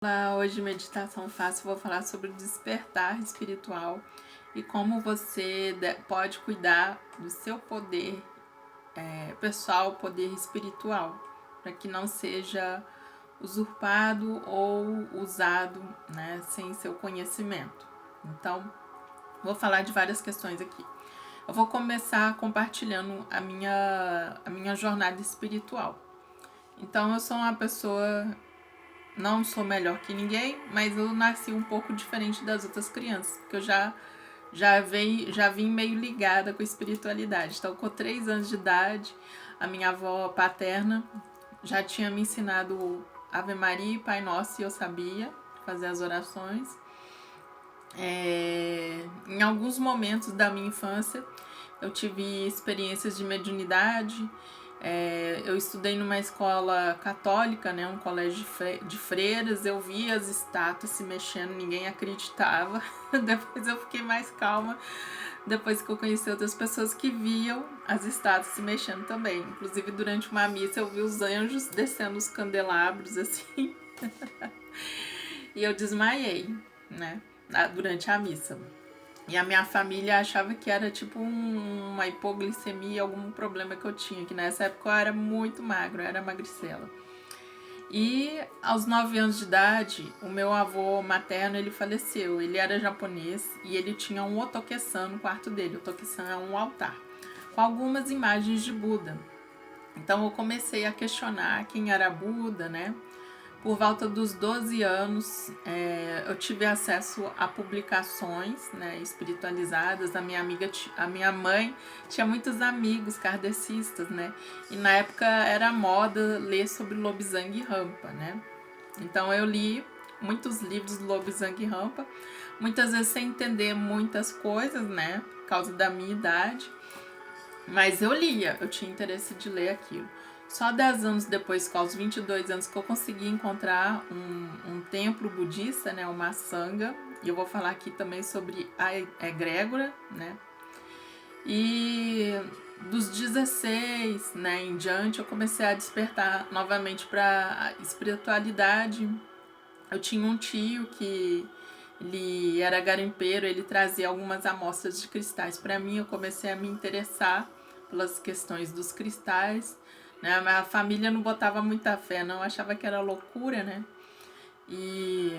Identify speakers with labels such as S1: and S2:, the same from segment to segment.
S1: Olá, hoje meditação fácil, vou falar sobre o despertar espiritual e como você pode cuidar do seu poder pessoal, poder espiritual, para que não seja usurpado ou usado, né, sem seu conhecimento. Então, vou falar de várias questões aqui. Eu vou começar compartilhando a minha jornada espiritual. Então, eu sou uma pessoa, não sou melhor que ninguém, mas eu nasci um pouco diferente das outras crianças, porque eu já vim meio ligada com a espiritualidade. Então, com 3 anos de idade, a minha avó paterna já tinha me ensinado Ave Maria e Pai Nosso, e eu sabia fazer as orações. Em alguns momentos da minha infância, eu tive experiências de mediunidade. Eu estudei numa escola católica, né, um colégio de freiras. Eu via as estátuas se mexendo, ninguém acreditava. Depois eu fiquei mais calma, depois que eu conheci outras pessoas que viam as estátuas se mexendo também. Inclusive, durante uma missa, eu vi os anjos descendo os candelabros, assim. E eu desmaiei, né, durante a missa. E a minha família achava que era tipo uma hipoglicemia, algum problema que eu tinha, que nessa época eu era muito magro, eu era magricela. E aos 9 anos de idade, o meu avô materno, ele faleceu. Ele era japonês e ele tinha um otoke-san no quarto dele. O otoke-san é um altar com algumas imagens de Buda. Então eu comecei a questionar quem era Buda, né? Por volta dos 12 anos, eu tive acesso a publicações, né, espiritualizadas. A minha mãe tinha muitos amigos kardecistas, né? E na época era moda ler sobre Lobsang Rampa, né? Então eu li muitos livros do Lobsang Rampa, muitas vezes sem entender muitas coisas, né? Por causa da minha idade. Mas eu lia, eu tinha interesse de ler aquilo. Só 10 anos depois, com os 22 anos, que eu consegui encontrar um templo budista, né, uma sangha. E eu vou falar aqui também sobre a egrégora, né? E dos 16, né, em diante, eu comecei a despertar novamente para a espiritualidade. Eu tinha um tio que ele era garimpeiro, ele trazia algumas amostras de cristais para mim. Eu comecei a me interessar pelas questões dos cristais, né? A família não botava muita fé, não, achava que era loucura, né? E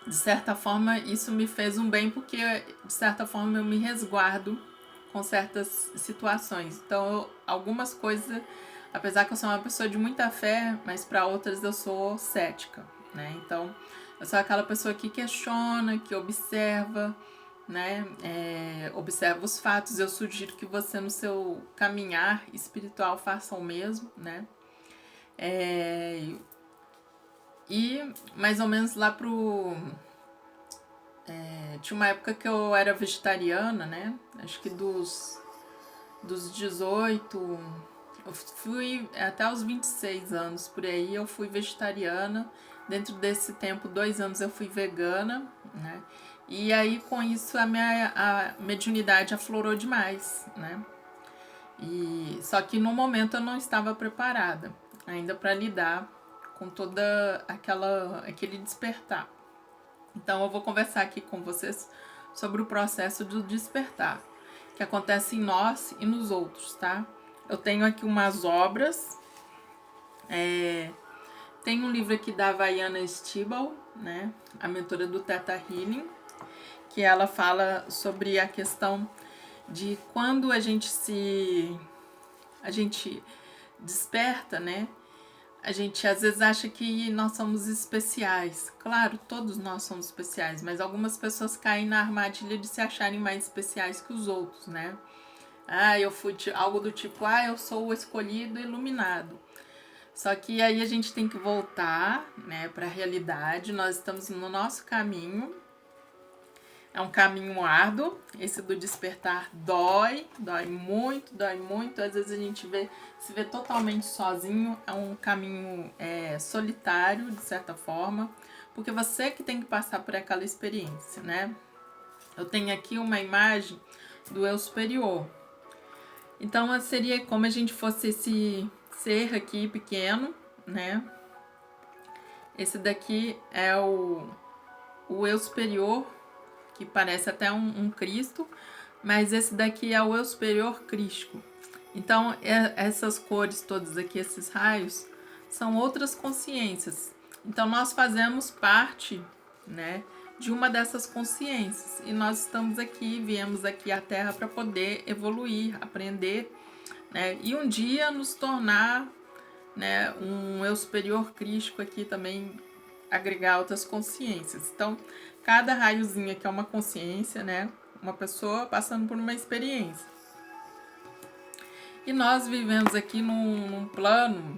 S1: de certa forma isso me fez um bem, porque de certa forma eu me resguardo com certas situações. Então, algumas coisas, apesar que eu sou uma pessoa de muita fé, mas para outras eu sou cética, né? Então, eu sou aquela pessoa que questiona, que observa, né? Observa os fatos. Eu sugiro que você, no seu caminhar espiritual, faça o mesmo, né? E mais ou menos lá pro... tinha uma época que eu era vegetariana, né? Acho que dos 18, eu fui até os 26 anos, por aí eu fui vegetariana. Dentro desse tempo, 2 anos eu fui vegana, né? E aí com isso a mediunidade aflorou demais, né? Só que no momento eu não estava preparada ainda para lidar com toda aquele despertar. Então eu vou conversar aqui com vocês sobre o processo do despertar, que acontece em nós e nos outros, tá? Eu tenho aqui umas obras. Tem um livro aqui da Vaiana Stibal, né? A mentora do Theta Healing, que ela fala sobre a questão de quando a gente desperta, né? A gente às vezes acha que nós somos especiais. Claro, todos nós somos especiais, mas algumas pessoas caem na armadilha de se acharem mais especiais que os outros, né? Eu fui algo do tipo, eu sou o escolhido iluminado. Só que aí a gente tem que voltar, né, para a realidade. Nós estamos no nosso caminho. É um caminho árduo. Esse do despertar dói muito, dói muito. Às vezes a gente se vê totalmente sozinho. É um caminho solitário, de certa forma, porque você que tem que passar por aquela experiência, né? Eu tenho aqui uma imagem do eu superior. Então seria como a gente fosse esse ser aqui pequeno, né? Esse daqui é o eu superior, que parece até um Cristo, mas esse daqui é o eu superior crístico. Então, essas cores todas aqui, esses raios, são outras consciências. Então, nós fazemos parte, né, de uma dessas consciências. E nós estamos aqui, viemos aqui à Terra para poder evoluir, aprender, né, e um dia nos tornar, né, um eu superior crístico aqui também, agregar outras consciências. Então, cada raiozinho aqui é uma consciência, né, uma pessoa passando por uma experiência. E nós vivemos aqui num plano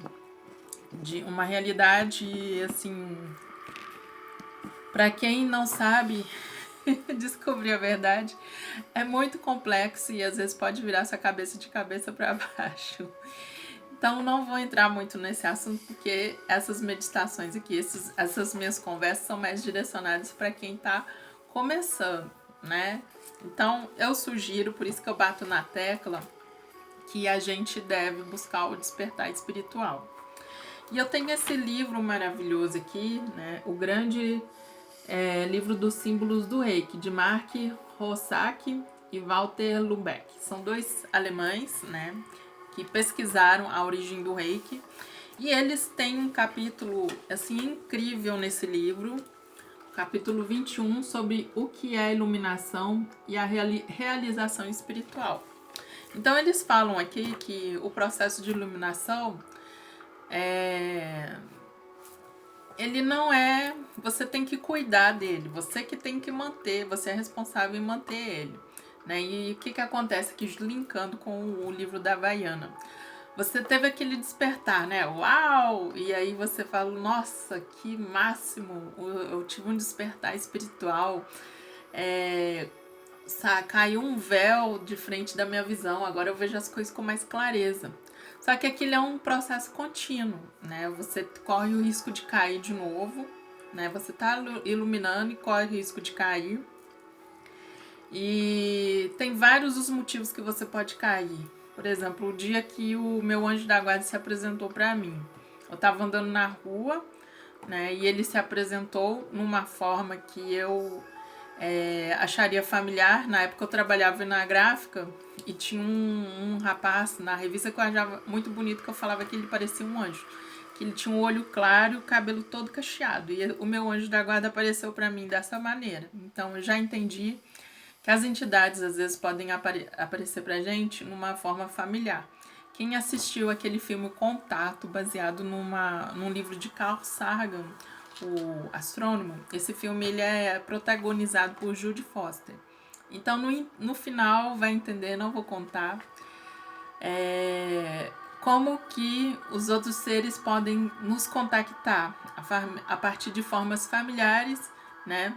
S1: de uma realidade, assim, para quem não sabe descobrir a verdade, é muito complexo e às vezes pode virar sua cabeça de cabeça para baixo. Então não vou entrar muito nesse assunto, porque essas meditações aqui, essas minhas conversas são mais direcionadas para quem está começando, né? Então eu sugiro, por isso que eu bato na tecla, que a gente deve buscar o despertar espiritual. E eu tenho esse livro maravilhoso aqui, né? O grande livro dos símbolos do Reiki, de Mark Rossack e Walter Lumbeck. São dois alemães, né, que pesquisaram a origem do Reiki. E eles têm um capítulo assim incrível nesse livro, capítulo 21, sobre o que é a iluminação e a realização espiritual. Então eles falam aqui que o processo de iluminação ele não é... Você tem que cuidar dele, você que tem que manter, você é responsável em manter ele, né? E o que acontece aqui, linkando com o livro da Havaiana? Você teve aquele despertar, né? Uau! E aí você fala, nossa, que máximo! Eu tive um despertar espiritual. Caiu um véu de frente da minha visão, agora eu vejo as coisas com mais clareza. Só que aquilo é um processo contínuo, né? Você corre o risco de cair de novo, né? Você tá iluminando e corre o risco de cair. E tem vários os motivos que você pode cair. Por exemplo, o dia que o meu anjo da guarda se apresentou para mim. Eu tava andando na rua, né? E ele se apresentou numa forma que eu acharia familiar. Na época eu trabalhava na gráfica e tinha um rapaz na revista que eu achava muito bonito, que eu falava que ele parecia um anjo, que ele tinha um olho claro e o cabelo todo cacheado, e o meu anjo da guarda apareceu para mim dessa maneira. Então eu já entendi que as entidades às vezes podem aparecer pra gente numa forma familiar. Quem assistiu aquele filme Contato, baseado num livro de Carl Sagan, o astrônomo, esse filme ele é protagonizado por Judy Foster. Então no final vai entender, não vou contar, como que os outros seres podem nos contactar a partir de formas familiares, né,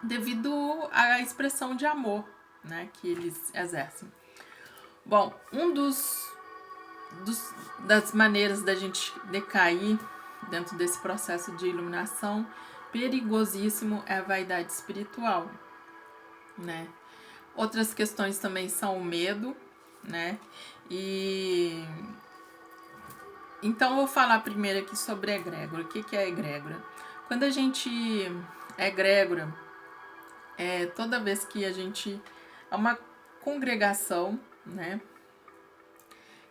S1: devido à expressão de amor, né, que eles exercem. Bom, das maneiras da gente decair dentro desse processo de iluminação perigosíssimo é a vaidade espiritual, né? Outras questões também são o medo, né? E então eu vou falar primeiro aqui sobre a egrégora. O que é a egrégora? Quando a gente é egrégora, toda vez que a gente é uma congregação, né?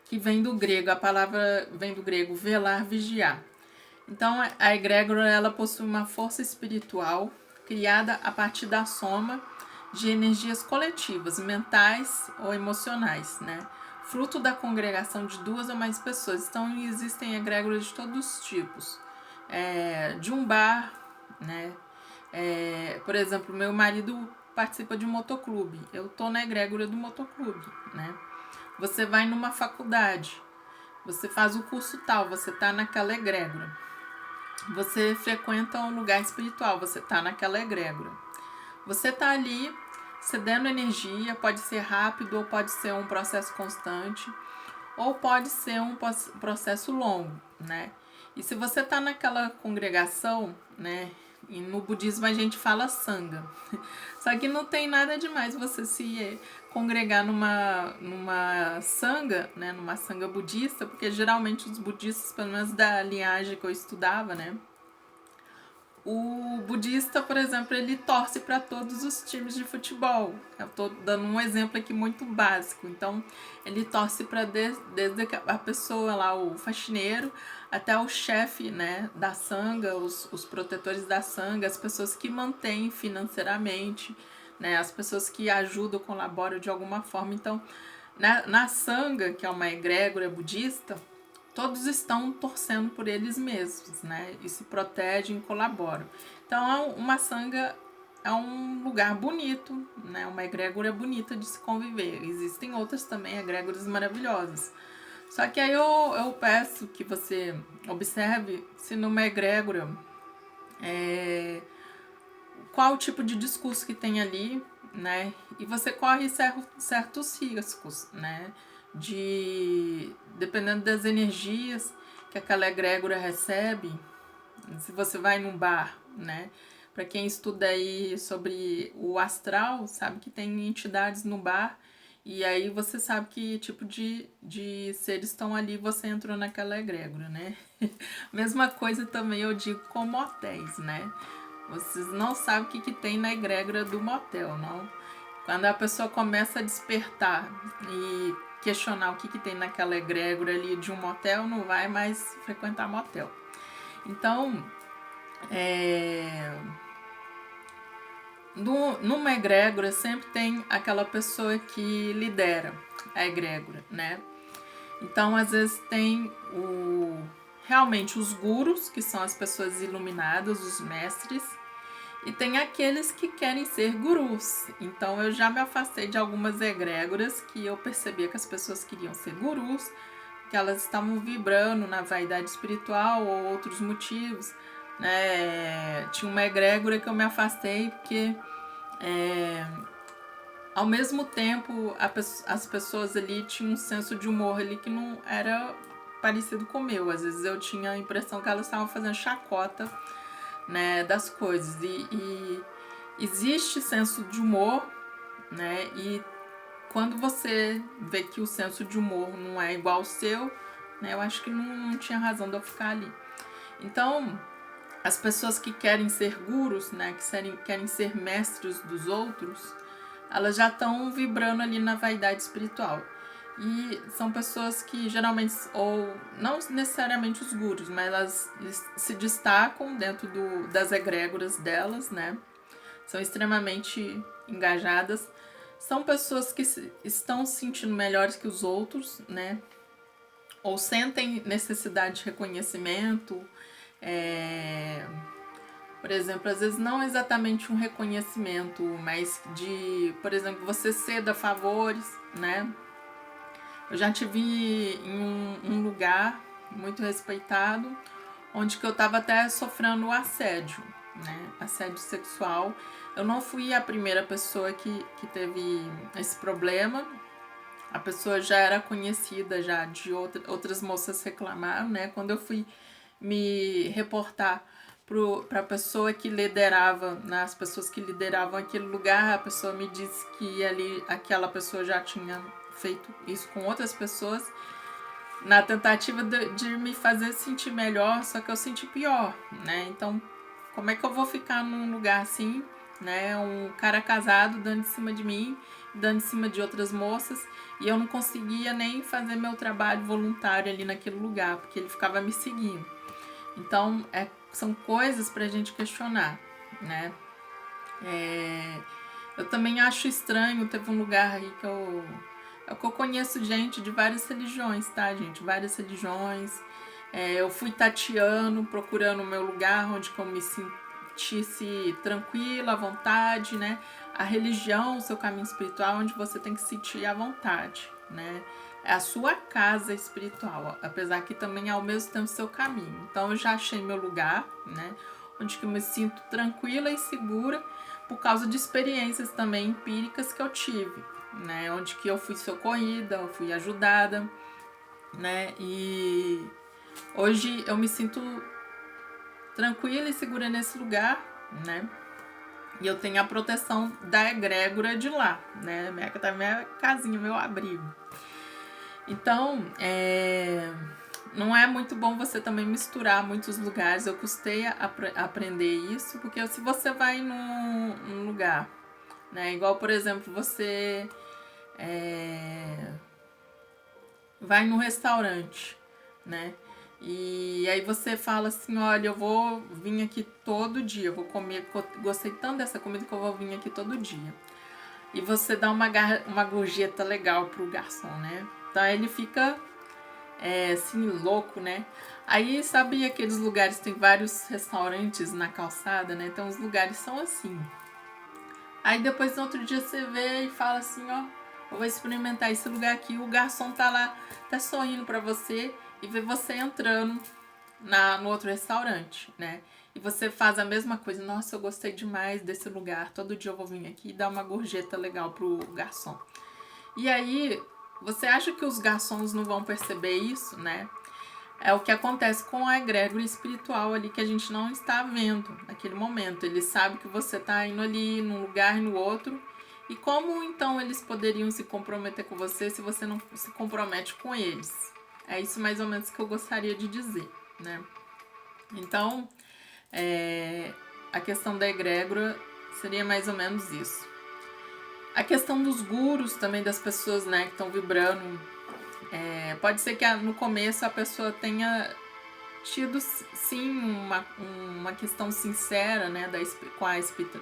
S1: Que vem do grego, a palavra vem do grego velar, vigiar. Então a egrégora ela possui uma força espiritual criada a partir da soma de energias coletivas, mentais ou emocionais, né? Fruto da congregação de duas ou mais pessoas. Então existem egrégoras de todos os tipos. De um bar, né? Por exemplo, meu marido participa de um motoclube. Eu tô na egrégora do motoclube, né? Você vai numa faculdade, você faz o curso tal, você tá naquela egrégora. Você frequenta um lugar espiritual, você tá naquela egrégora. Você tá ali cedendo energia, pode ser rápido ou pode ser um processo constante, ou pode ser um processo longo, né? E se você tá naquela congregação, né? E no budismo a gente fala sangha. Só que não tem nada demais você se congregar numa sangha, né? Numa sangha budista, porque geralmente os budistas, pelo menos da linhagem que eu estudava, né? O budista, por exemplo, ele torce para todos os times de futebol. Eu estou dando um exemplo aqui muito básico. Então, ele torce para desde a pessoa lá, o faxineiro, até o chefe, né, da sanga, os protetores da sanga, as pessoas que mantêm financeiramente, né, as pessoas que ajudam, colaboram de alguma forma. Então, na sanga, que é uma egrégora budista, todos estão torcendo por eles mesmos, né? E se protegem e colaboram. Então, uma sanga é um lugar bonito, né? Uma egrégora bonita de se conviver. Existem outras também, egrégoras maravilhosas. Só que aí eu peço que você observe se numa egrégora qual o tipo de discurso que tem ali, né? E você corre certos riscos, né? Dependendo das energias que aquela egrégora recebe, se você vai num bar, né? Para quem estuda aí sobre o astral, sabe que tem entidades no bar, e aí você sabe que tipo de seres estão ali, você entrou naquela egrégora, né? Mesma coisa também eu digo com motéis, né? Vocês não sabem o que tem na egrégora do motel, não? Quando a pessoa começa a despertar e questionar o que tem naquela egrégora ali de um motel, não vai mais frequentar motel. Então, numa egrégora sempre tem aquela pessoa que lidera a egrégora, né? Então, às vezes tem realmente os gurus, que são as pessoas iluminadas, os mestres, e tem aqueles que querem ser gurus. Então eu já me afastei de algumas egrégoras que eu percebia que as pessoas queriam ser gurus, que elas estavam vibrando na vaidade espiritual ou outros motivos, né? Tinha uma egrégora que eu me afastei porque ao mesmo tempo as pessoas ali tinham um senso de humor ali que não era parecido com o meu. Às vezes eu tinha a impressão que elas estavam fazendo chacota, né, das coisas. E existe senso de humor, né? E quando você vê que o senso de humor não é igual ao seu, né, eu acho que não tinha razão de eu ficar ali. Então, as pessoas que querem ser gurus, né, que querem ser mestres dos outros, elas já estão vibrando ali na vaidade espiritual. E são pessoas que geralmente, ou não necessariamente os gurus, mas elas se destacam dentro das egrégoras delas, né? São extremamente engajadas. São pessoas que estão se sentindo melhores que os outros, né? Ou sentem necessidade de reconhecimento. Por exemplo, às vezes não exatamente um reconhecimento, mas de, por exemplo, você ceda favores, né? Eu já tive em um lugar muito respeitado, onde que eu estava até sofrendo assédio, né? Assédio sexual. Eu não fui a primeira pessoa que teve esse problema. A pessoa já era conhecida, já de outras moças reclamaram, né? Quando eu fui me reportar para a pessoa que liderava, né? As pessoas que lideravam aquele lugar, a pessoa me disse que ali aquela pessoa já tinha feito isso com outras pessoas na tentativa de me fazer sentir melhor, só que eu senti pior, né? Então, como é que eu vou ficar num lugar assim, né? Um cara casado dando em cima de mim, dando em cima de outras moças, e eu não conseguia nem fazer meu trabalho voluntário ali naquele lugar, porque ele ficava me seguindo. Então, são coisas pra gente questionar, né? Eu também acho estranho, teve um lugar aí que eu conheço gente de várias religiões, tá, gente? Várias religiões. Eu fui tateando, procurando o meu lugar onde eu me sentisse tranquila, à vontade, né? A religião, o seu caminho espiritual, onde você tem que sentir à vontade, né? É a sua casa espiritual, apesar que também é ao mesmo tempo o seu caminho. Então eu já achei meu lugar, né? Onde que eu me sinto tranquila e segura por causa de experiências também empíricas que eu tive, né? Onde que eu fui socorrida, eu fui ajudada, né? E hoje eu me sinto tranquila e segura nesse lugar, né? E eu tenho a proteção da egrégora de lá, né? Minha casinha, meu abrigo. Então, não é muito bom você também misturar muitos lugares. Eu custei a aprender isso, porque se você vai num lugar, né? Igual, por exemplo, você vai num restaurante, né? E aí você fala assim, olha, eu vou vir aqui todo dia, eu vou comer, gostei tanto dessa comida que eu vou vir aqui todo dia. E você dá uma gorjeta legal pro garçom, né? Então ele fica assim, louco, né? Aí, sabe aqueles lugares, tem vários restaurantes na calçada, né? Então os lugares são assim. Aí depois no outro dia você vê e fala assim, ó, eu vou experimentar esse lugar aqui. O garçom tá lá, tá sorrindo pra você e vê você entrando no outro restaurante, né? E você faz a mesma coisa. Nossa, eu gostei demais desse lugar. Todo dia eu vou vir aqui e dar uma gorjeta legal pro garçom. E aí, você acha que os garçons não vão perceber isso, né? É o que acontece com a egrégora espiritual ali que a gente não está vendo naquele momento. Eles sabem que você está indo ali num lugar e no outro. E como então eles poderiam se comprometer com você se você não se compromete com eles? É isso mais ou menos que eu gostaria de dizer, né? Então, a questão da egrégora seria mais ou menos isso. A questão dos gurus também, das pessoas, né, que estão vibrando. Pode ser que no começo a pessoa tenha tido, sim, uma questão sincera, né, com a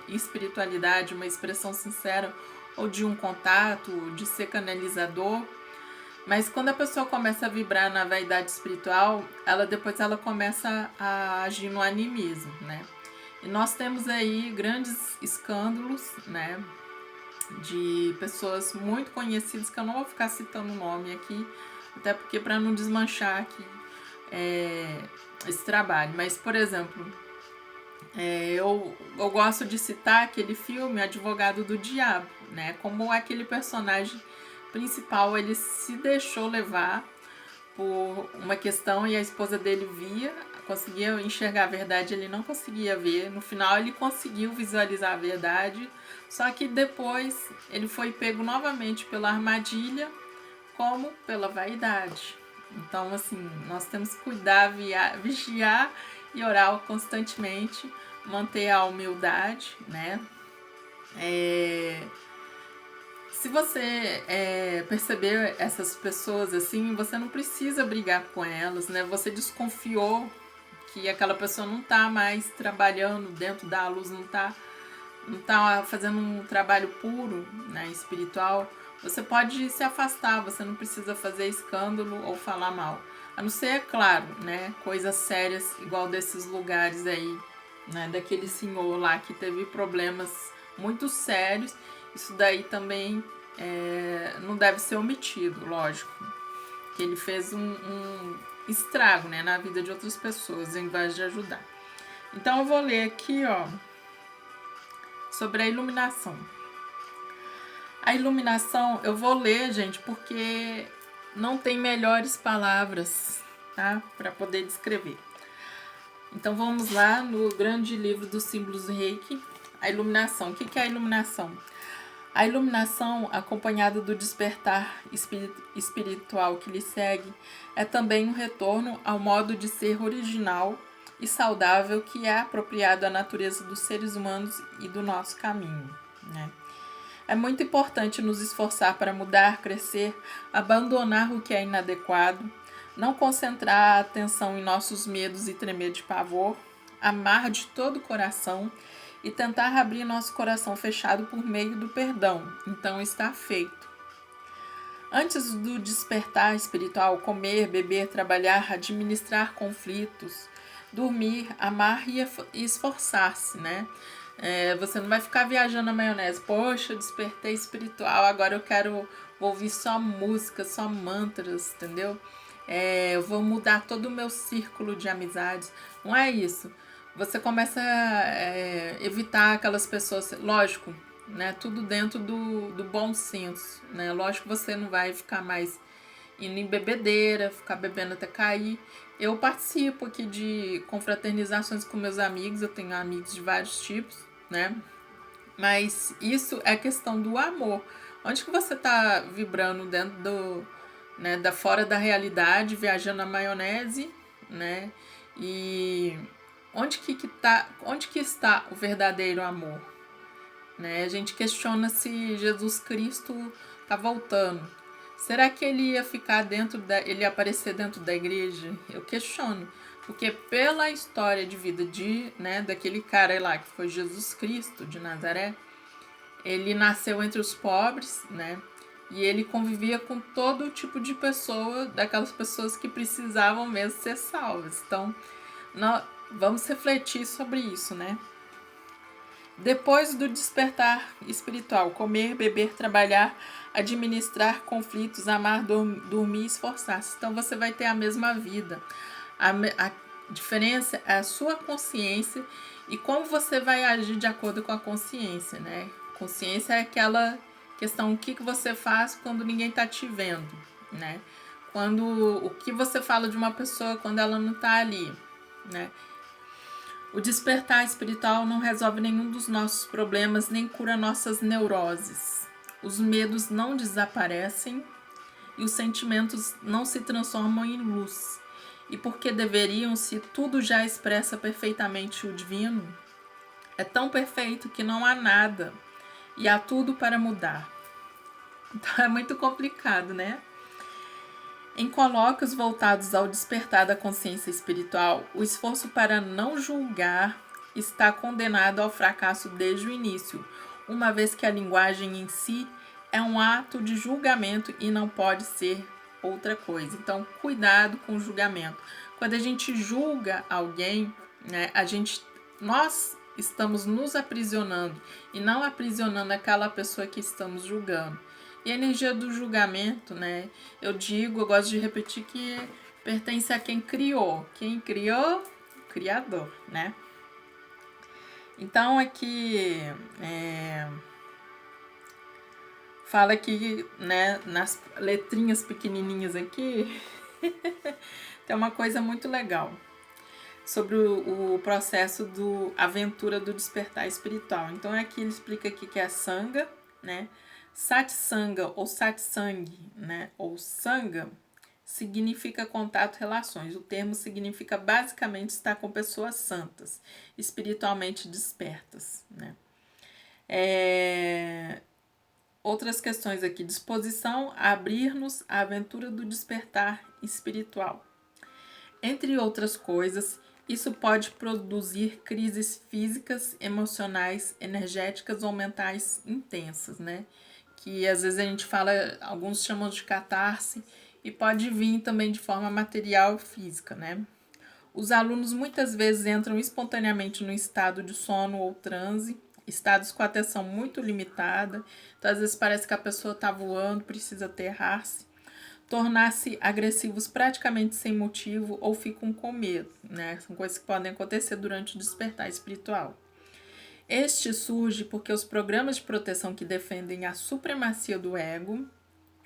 S1: espiritualidade, uma expressão sincera, ou de um contato, de ser canalizador. Mas quando a pessoa começa a vibrar na vaidade espiritual, depois ela começa a agir no animismo, né? E nós temos aí grandes escândalos, né, de pessoas muito conhecidas, que eu não vou ficar citando o nome aqui, até porque para não desmanchar aqui esse trabalho. Mas, por exemplo, eu gosto de citar aquele filme Advogado do Diabo, né? Como aquele personagem principal, ele se deixou levar por uma questão e a esposa dele conseguia enxergar a verdade, ele não conseguia ver. No final ele conseguiu visualizar a verdade, só que depois ele foi pego novamente pela armadilha, como pela vaidade. Então, assim, nós temos que cuidar, vigiar e orar constantemente, manter a humildade, né? Se você perceber essas pessoas assim, você não precisa brigar com elas, né? Você desconfiou que aquela pessoa não está mais trabalhando dentro da luz, não tá fazendo um trabalho puro, né, espiritual. Você pode se afastar, você não precisa fazer escândalo ou falar mal. A não ser, é claro, né, coisas sérias, igual desses lugares aí, né, daquele senhor lá que teve problemas muito sérios. Isso daí também não deve ser omitido, lógico. Que ele fez um estrago, né, na vida de outras pessoas, em vez de ajudar. Então eu vou ler aqui, ó, sobre a iluminação. A iluminação, eu vou ler, gente, porque não tem melhores palavras, tá, para poder descrever. Então vamos lá no grande livro dos símbolos do Reiki, a iluminação. O que é a iluminação? A iluminação, acompanhada do despertar espiritual que lhe segue, é também um retorno ao modo de ser original e saudável que é apropriado à natureza dos seres humanos e do nosso caminho, né? É muito importante nos esforçar para mudar, crescer, abandonar o que é inadequado, não concentrar a atenção em nossos medos e tremer de pavor, amar de todo o coração e tentar abrir nosso coração fechado por meio do perdão. Então está feito. Antes do despertar espiritual, comer, beber, trabalhar, administrar conflitos, dormir, amar e esforçar-se, né? Você não vai ficar viajando na maionese. Poxa, eu despertei espiritual, agora vou ouvir só música, só mantras, entendeu? Eu vou mudar todo o meu círculo de amizades. Não é isso. Você começa a evitar aquelas pessoas, lógico, né? Tudo dentro do bom senso, né? Lógico que você não vai ficar mais indo em bebedeira, ficar bebendo até cair. Eu participo aqui de confraternizações com meus amigos, eu tenho amigos de vários tipos, né? Mas isso é questão do amor. Onde que você tá vibrando dentro né, da fora da realidade, viajando na maionese, né? E onde que está o verdadeiro amor? Né? A gente questiona se Jesus Cristo está voltando. Será que ele ia ele ia aparecer dentro da igreja? Eu questiono, porque pela história de vida né, daquele cara lá que foi Jesus Cristo de Nazaré, ele nasceu entre os pobres, né? E ele convivia com todo tipo de pessoa, daquelas pessoas que precisavam mesmo ser salvas. Então, vamos refletir sobre isso, né? Depois do despertar espiritual, comer, beber, trabalhar, administrar conflitos, amar, dormir e esforçar-se. Então você vai ter a mesma vida. A diferença é a sua consciência e como você vai agir de acordo com a consciência, né? Consciência é aquela questão, o que você faz quando ninguém está te vendo, né? O que você fala de uma pessoa quando ela não está ali, né? O despertar espiritual não resolve nenhum dos nossos problemas nem cura nossas neuroses. Os medos não desaparecem e os sentimentos não se transformam em luz. E porque deveriam, se tudo já expressa perfeitamente o divino? É tão perfeito que não há nada e há tudo para mudar. Então é muito complicado, né? Em colóquios voltados ao despertar da consciência espiritual, o esforço para não julgar está condenado ao fracasso desde o início, uma vez que a linguagem em si é um ato de julgamento e não pode ser outra coisa. Então, cuidado com o julgamento. Quando a gente julga alguém, né, nós estamos nos aprisionando e não aprisionando aquela pessoa que estamos julgando. E a energia do julgamento, né? Eu gosto de repetir que pertence a quem criou. Quem criou? O Criador, né? Então aqui fala aqui, né, nas letrinhas pequenininhas aqui, tem uma coisa muito legal sobre o processo do aventura do despertar espiritual. Então aqui ele explica aqui que é a Sangha, né? Satsanga ou satsang, né, ou sangha, significa contato, relações. O termo significa basicamente estar com pessoas santas, espiritualmente despertas, né. Outras questões aqui: disposição a abrir-nos à aventura do despertar espiritual. Entre outras coisas, isso pode produzir crises físicas, emocionais, energéticas ou mentais intensas, né? Que às vezes a gente fala, alguns chamam de catarse, e pode vir também de forma material e física, né? Os alunos muitas vezes entram espontaneamente no estado de sono ou transe, estados com atenção muito limitada, então às vezes parece que a pessoa está voando, precisa aterrar-se, tornar-se agressivos praticamente sem motivo ou ficam com medo, né? São coisas que podem acontecer durante o despertar espiritual. Este surge porque os programas de proteção que defendem a supremacia do ego,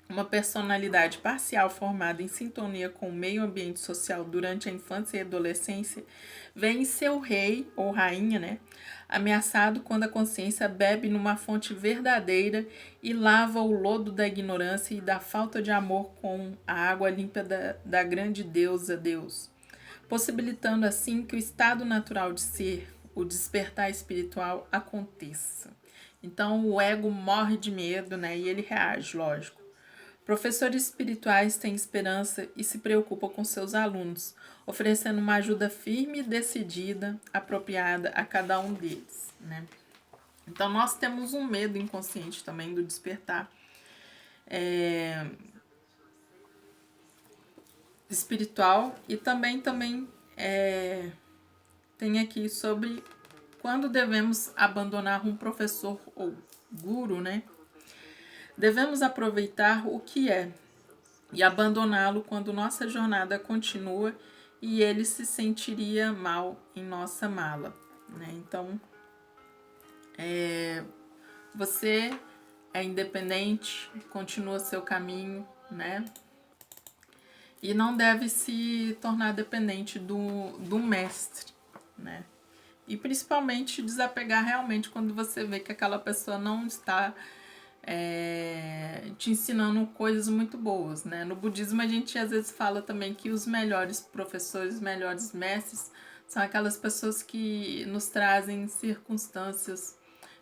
S1: uma personalidade parcial formada em sintonia com o meio ambiente social durante a infância e adolescência, vem seu rei ou rainha, né, ameaçado quando a consciência bebe numa fonte verdadeira e lava o lodo da ignorância e da falta de amor com a água limpa da grande deusa Deus, possibilitando assim que o estado natural de ser, o despertar espiritual, aconteça. Então o ego morre de medo, né? E ele reage, lógico. Professores espirituais têm esperança e se preocupam com seus alunos, oferecendo uma ajuda firme e decidida, apropriada a cada um deles, né? Então nós temos um medo inconsciente também do despertar espiritual e também tem aqui sobre quando devemos abandonar um professor ou guru, né? Devemos aproveitar o que é e abandoná-lo quando nossa jornada continua e ele se sentiria mal em nossa mala, né? Então, você é independente, continua seu caminho, né? E não deve se tornar dependente do mestre, né? E principalmente desapegar realmente quando você vê que aquela pessoa não está te ensinando coisas muito boas, né? No budismo a gente às vezes fala também que os melhores professores, os melhores mestres são aquelas pessoas que nos trazem circunstâncias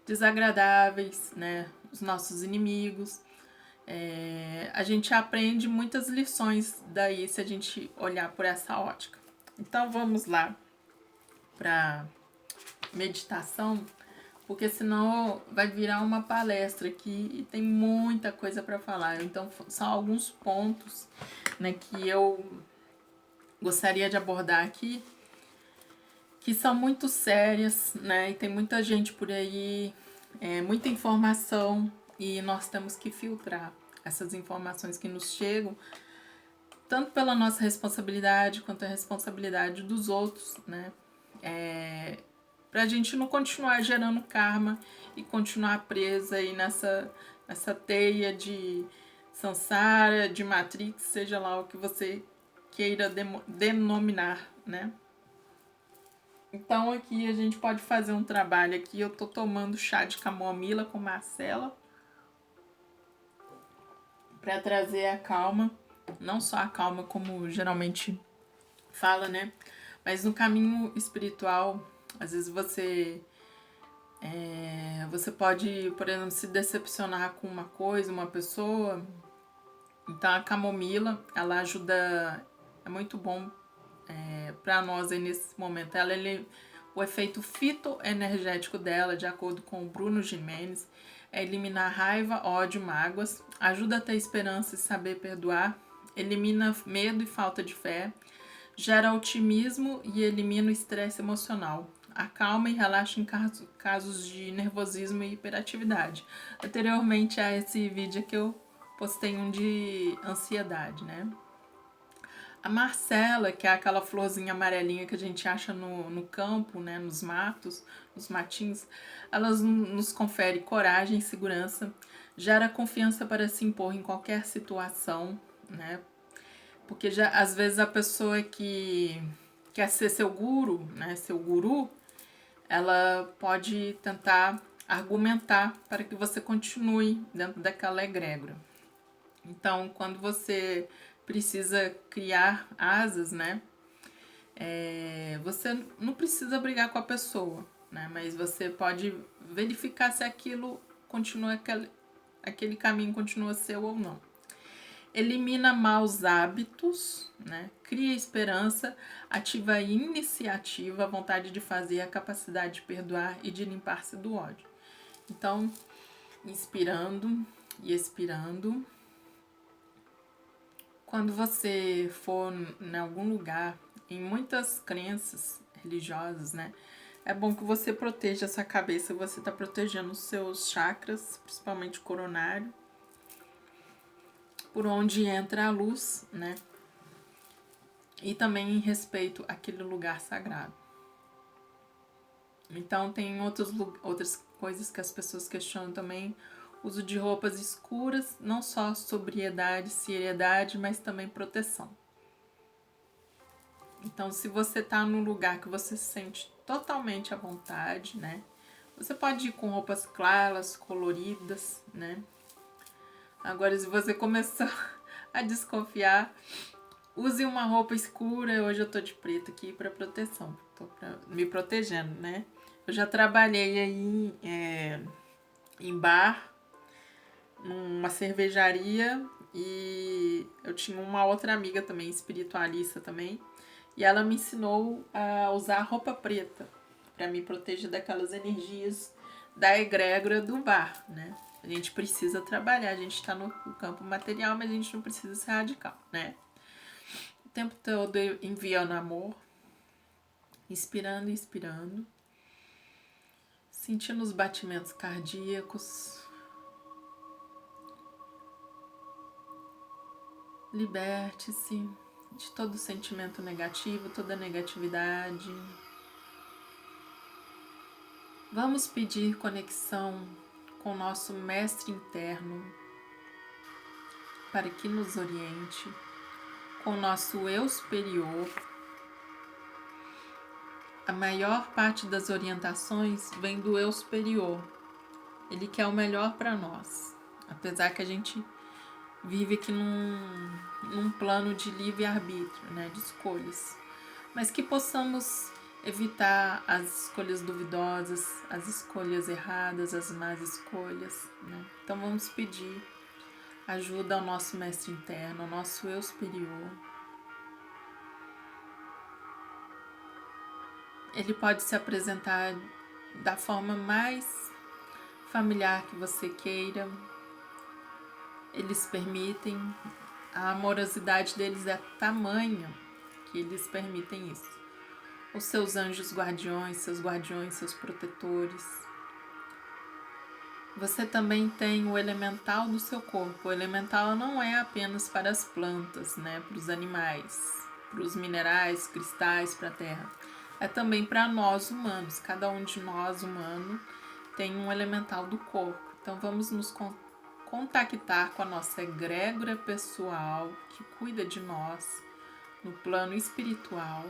S1: desagradáveis, né? Os nossos inimigos. A gente aprende muitas lições daí se a gente olhar por essa ótica. Então vamos lá para meditação, porque senão vai virar uma palestra aqui e tem muita coisa para falar. Então são alguns pontos, né, que eu gostaria de abordar aqui, que são muito sérias, né, e tem muita gente por aí, muita informação, e nós temos que filtrar essas informações que nos chegam, tanto pela nossa responsabilidade quanto a responsabilidade dos outros, né? Pra gente não continuar gerando karma e continuar presa aí nessa teia de samsara, de matrix, seja lá o que você queira denominar, né? Então aqui a gente pode fazer um trabalho aqui. Eu tô tomando chá de camomila com Marcela para trazer a calma, não só a calma como geralmente fala, né? Mas no caminho espiritual, às vezes você pode, por exemplo, se decepcionar com uma coisa, uma pessoa. Então a camomila, ela ajuda, é muito bom para nós aí nesse momento. O efeito fitoenergético dela, de acordo com o Bruno Gimenez, é eliminar raiva, ódio, mágoas, ajuda a ter esperança e saber perdoar, elimina medo e falta de fé, gera otimismo e elimina o estresse emocional, acalma e relaxa em casos de nervosismo e hiperatividade. Anteriormente a esse vídeo que eu postei um de ansiedade, né? A Marcela, que é aquela florzinha amarelinha que a gente acha no campo, né, nos matos, nos matinhos, ela nos confere coragem e segurança, gera confiança para se impor em qualquer situação, né? Porque já, às vezes a pessoa que quer ser seu guru, né, seu guru, ela pode tentar argumentar para que você continue dentro daquela egrégora. Então, quando você precisa criar asas, né? Você não precisa brigar com a pessoa, né? Mas você pode verificar se aquilo continua, aquele caminho continua seu ou não. Elimina maus hábitos, né? Cria esperança, ativa a iniciativa, a vontade de fazer, a capacidade de perdoar e de limpar-se do ódio. Então, inspirando e expirando. Quando você for em algum lugar, em muitas crenças religiosas, né? É bom que você proteja essa cabeça, você está protegendo os seus chakras, principalmente o coronário, por onde entra a luz, né? E também em respeito àquele lugar sagrado. Então tem outras coisas que as pessoas questionam também. Uso de roupas escuras, não só sobriedade, seriedade, mas também proteção. Então, se você tá num lugar que você se sente totalmente à vontade, né? Você pode ir com roupas claras, coloridas, né? Agora, se você começar a desconfiar, use uma roupa escura. Hoje eu tô de preto aqui para proteção. Tô me protegendo, né? Eu já trabalhei aí em bar, numa cervejaria, e eu tinha uma outra amiga também, espiritualista também, e ela me ensinou a usar roupa preta para me proteger daquelas energias da egrégora do bar, né? A gente precisa trabalhar, a gente está no campo material, mas a gente não precisa ser radical, né? O tempo todo enviando amor, inspirando e expirando, sentindo os batimentos cardíacos. Liberte-se de todo sentimento negativo, toda negatividade. Vamos pedir conexão com o nosso mestre interno para que nos oriente, com o nosso eu superior. A maior parte das orientações vem do eu superior. Ele quer o melhor para nós. apesar que a gente vive aqui num plano de livre-arbítrio, né, de escolhas, mas que possamos evitar as escolhas duvidosas, as escolhas erradas, as más escolhas, né? Então vamos pedir ajuda ao nosso mestre interno, ao nosso eu superior. Ele pode se apresentar da forma mais familiar que você queira. Eles permitem, a amorosidade deles é tamanha que eles permitem isso. Os seus anjos guardiões, seus protetores. Você também tem o elemental do seu corpo. O elemental não é apenas para as plantas, né, para os animais, para os minerais, cristais, para a terra. É também para nós humanos. Cada um de nós humanos tem um elemental do corpo. Então vamos nos contactar com a nossa egrégora pessoal que cuida de nós no plano espiritual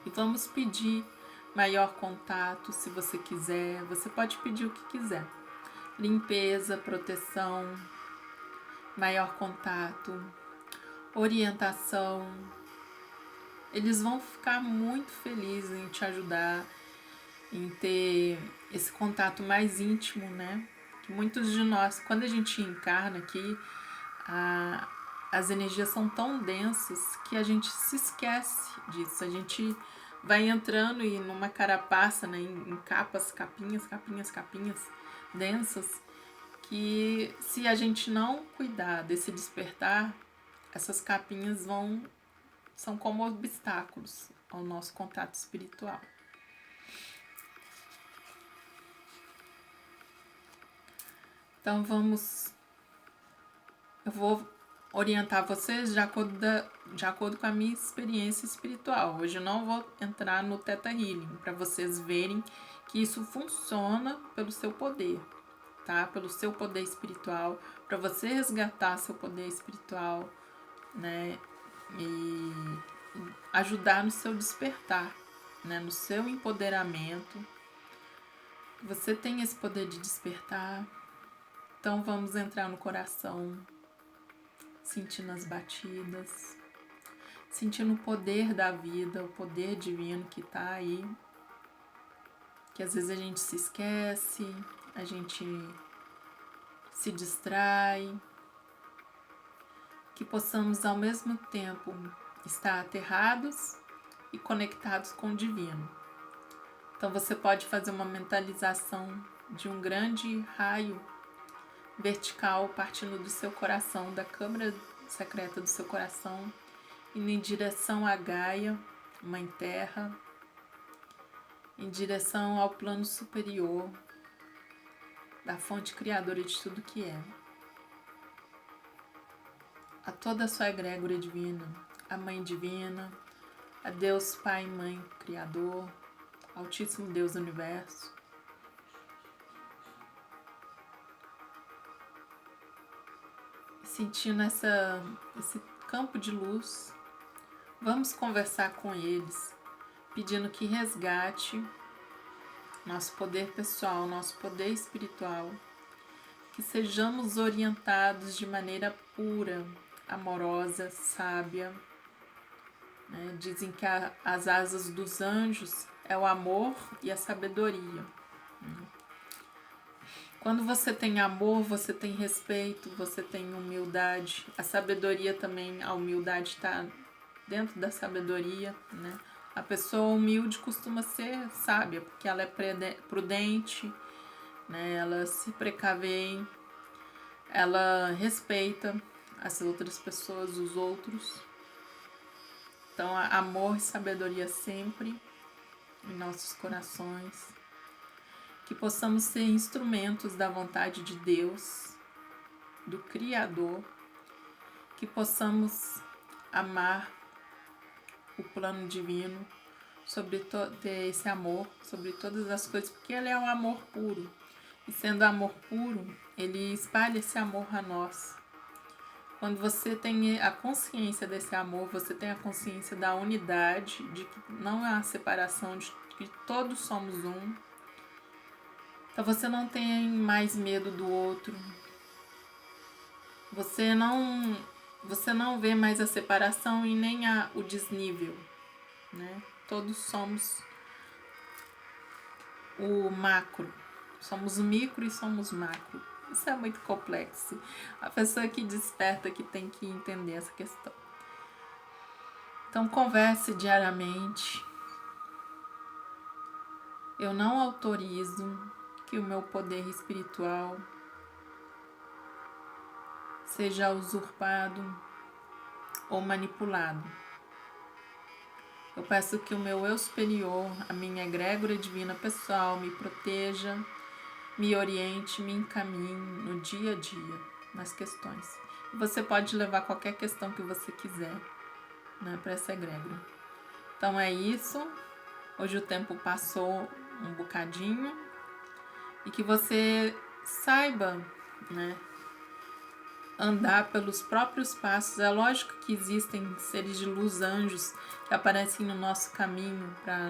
S1: e vamos pedir maior contato. Se você quiser, você pode pedir o que quiser: limpeza, proteção, maior contato, orientação. Eles vão ficar muito felizes em te ajudar, em ter esse contato mais íntimo, né? Que muitos de nós, quando a gente encarna aqui, as energias são tão densas que a gente se esquece disso. A gente vai entrando e numa carapaça, né, em capinhas densas, que se a gente não cuidar desse despertar, essas capinhas são como obstáculos ao nosso contato espiritual. Então eu vou orientar vocês de acordo com a minha experiência espiritual. Hoje eu não vou entrar no Theta Healing, para vocês verem que isso funciona pelo seu poder, tá? Pelo seu poder espiritual, para você resgatar seu poder espiritual, né? E ajudar no seu despertar, né? No seu empoderamento. Você tem esse poder de despertar. Então vamos entrar no coração, sentindo as batidas, sentindo o poder da vida, o poder divino que está aí, que às vezes a gente se esquece, a gente se distrai, que possamos ao mesmo tempo estar aterrados e conectados com o divino. Então você pode fazer uma mentalização de um grande raio vertical partindo do seu coração, da câmara secreta do seu coração, indo em direção a Gaia, Mãe Terra, em direção ao plano superior da fonte criadora de tudo que é. A toda a sua egrégora divina, a Mãe Divina, a Deus Pai, Mãe, Criador, Altíssimo Deus do Universo, sentindo esse campo de luz, vamos conversar com eles, pedindo que resgate nosso poder pessoal, nosso poder espiritual, que sejamos orientados de maneira pura, amorosa, sábia. Né? Dizem que as asas dos anjos é o amor e a sabedoria. Quando você tem amor, você tem respeito, você tem humildade. A sabedoria também, a humildade está dentro da sabedoria, né? A pessoa humilde costuma ser sábia, porque ela é prudente, né? Ela se precavém, ela respeita as outras pessoas, os outros. Então, amor e sabedoria sempre em nossos corações. Que possamos ser instrumentos da vontade de Deus, do Criador, que possamos amar o plano divino, ter esse amor sobre todas as coisas, porque ele é um amor puro. E sendo amor puro, ele espalha esse amor a nós. Quando você tem a consciência desse amor, você tem a consciência da unidade, de que não há separação, de que todos somos um. Então você não tem mais medo do outro, você não vê mais a separação e nem o desnível, né? Todos somos o macro, somos micro e somos macro. Isso é muito complexo. A pessoa que desperta que tem que entender essa questão. Então converse diariamente. Eu não autorizo que o meu poder espiritual seja usurpado ou manipulado. Eu peço que o meu eu superior, a minha egrégora divina pessoal, me proteja, me oriente, me encaminhe no dia a dia, nas questões. Você pode levar qualquer questão que você quiser, né, para essa egrégora. Então é isso. Hoje o tempo passou um bocadinho e que você saiba, né, andar pelos próprios passos. É lógico que existem seres de luz, anjos, que aparecem no nosso caminho para,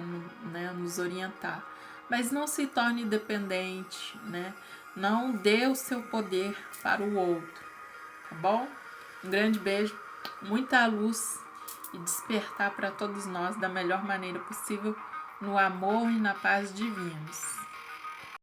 S1: né, nos orientar. Mas não se torne dependente, né? Não dê o seu poder para o outro, tá bom? Um grande beijo, muita luz e despertar para todos nós da melhor maneira possível, no amor e na paz divinos.